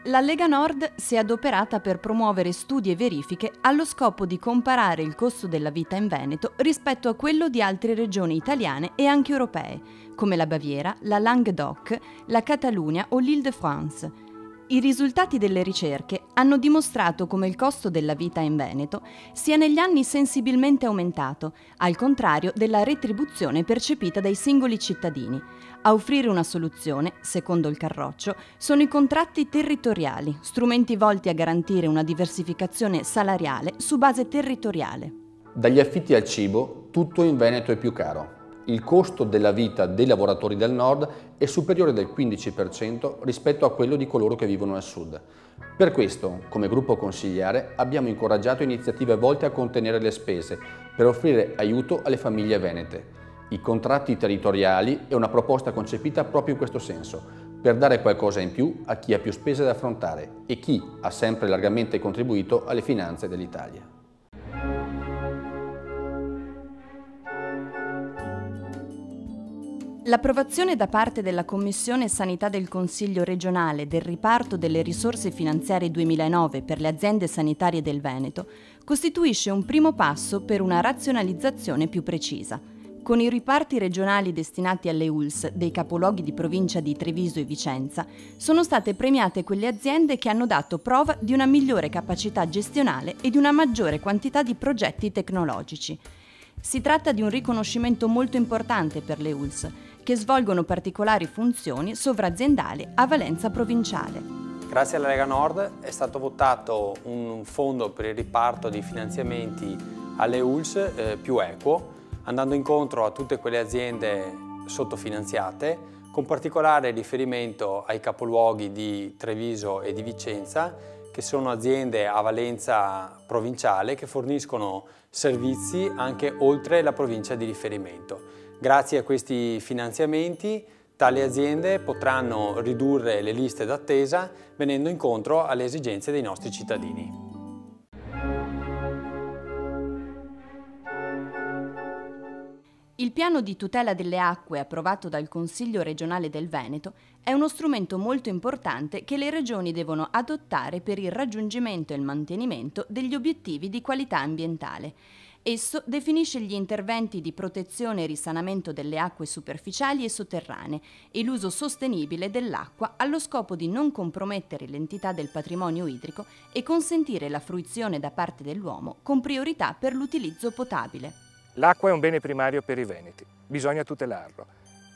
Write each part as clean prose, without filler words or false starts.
La Lega Nord si è adoperata per promuovere studi e verifiche allo scopo di comparare il costo della vita in Veneto rispetto a quello di altre regioni italiane e anche europee, come la Baviera, la Languedoc, la Catalunya o l'Île-de-France. I risultati delle ricerche hanno dimostrato come il costo della vita in Veneto sia negli anni sensibilmente aumentato, al contrario della retribuzione percepita dai singoli cittadini. A offrire una soluzione, secondo il Carroccio, sono i contratti territoriali, strumenti volti a garantire una diversificazione salariale su base territoriale. Dagli affitti al cibo, tutto in Veneto è più caro. Il costo della vita dei lavoratori del nord è superiore del 15% rispetto a quello di coloro che vivono al sud. Per questo, come gruppo consigliare, abbiamo incoraggiato iniziative volte a contenere le spese per offrire aiuto alle famiglie venete. I contratti territoriali è una proposta concepita proprio in questo senso, per dare qualcosa in più a chi ha più spese da affrontare e chi ha sempre largamente contribuito alle finanze dell'Italia. L'approvazione da parte della Commissione Sanità del Consiglio regionale del riparto delle risorse finanziarie 2009 per le aziende sanitarie del Veneto costituisce un primo passo per una razionalizzazione più precisa. Con i riparti regionali destinati alle ULSS dei capoluoghi di provincia di Treviso e Vicenza, sono state premiate quelle aziende che hanno dato prova di una migliore capacità gestionale e di una maggiore quantità di progetti tecnologici. Si tratta di un riconoscimento molto importante per le ULSS, che svolgono particolari funzioni sovraziendali a valenza provinciale. Grazie alla Lega Nord è stato votato un fondo per il riparto di finanziamenti alle ULSS più equo, andando incontro a tutte quelle aziende sottofinanziate, con particolare riferimento ai capoluoghi di Treviso e di Vicenza, che sono aziende a valenza provinciale che forniscono servizi anche oltre la provincia di riferimento. Grazie a questi finanziamenti, tali aziende potranno ridurre le liste d'attesa venendo incontro alle esigenze dei nostri cittadini. Il piano di tutela delle acque approvato dal Consiglio regionale del Veneto è uno strumento molto importante che le regioni devono adottare per il raggiungimento e il mantenimento degli obiettivi di qualità ambientale. Esso definisce gli interventi di protezione e risanamento delle acque superficiali e sotterranee e l'uso sostenibile dell'acqua allo scopo di non compromettere l'entità del patrimonio idrico e consentire la fruizione da parte dell'uomo con priorità per l'utilizzo potabile. L'acqua è un bene primario per i veneti, bisogna tutelarlo.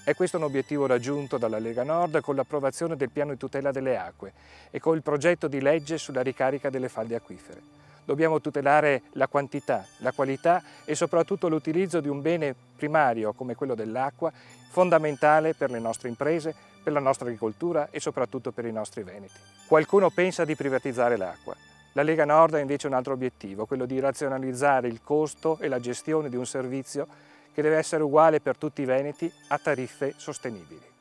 È questo un obiettivo raggiunto dalla Lega Nord con l'approvazione del piano di tutela delle acque e con il progetto di legge sulla ricarica delle falde acquifere. Dobbiamo tutelare la quantità, la qualità e soprattutto l'utilizzo di un bene primario come quello dell'acqua, fondamentale per le nostre imprese, per la nostra agricoltura e soprattutto per i nostri veneti. Qualcuno pensa di privatizzare l'acqua. La Lega Nord ha invece un altro obiettivo, quello di razionalizzare il costo e la gestione di un servizio che deve essere uguale per tutti i veneti a tariffe sostenibili.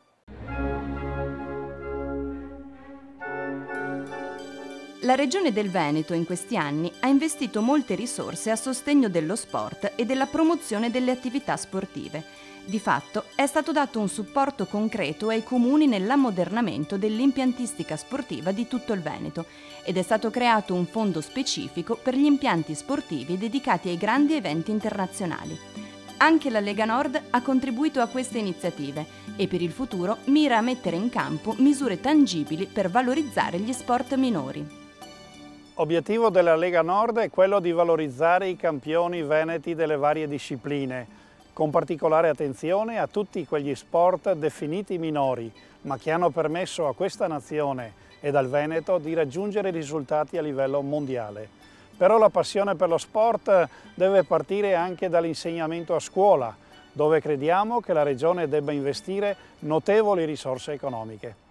La Regione del Veneto in questi anni ha investito molte risorse a sostegno dello sport e della promozione delle attività sportive. Di fatto è stato dato un supporto concreto ai comuni nell'ammodernamento dell'impiantistica sportiva di tutto il Veneto ed è stato creato un fondo specifico per gli impianti sportivi dedicati ai grandi eventi internazionali. Anche la Lega Nord ha contribuito a queste iniziative e per il futuro mira a mettere in campo misure tangibili per valorizzare gli sport minori. Obiettivo della Lega Nord è quello di valorizzare i campioni veneti delle varie discipline, con particolare attenzione a tutti quegli sport definiti minori, ma che hanno permesso a questa nazione e al Veneto di raggiungere risultati a livello mondiale. Però la passione per lo sport deve partire anche dall'insegnamento a scuola, dove crediamo che la Regione debba investire notevoli risorse economiche.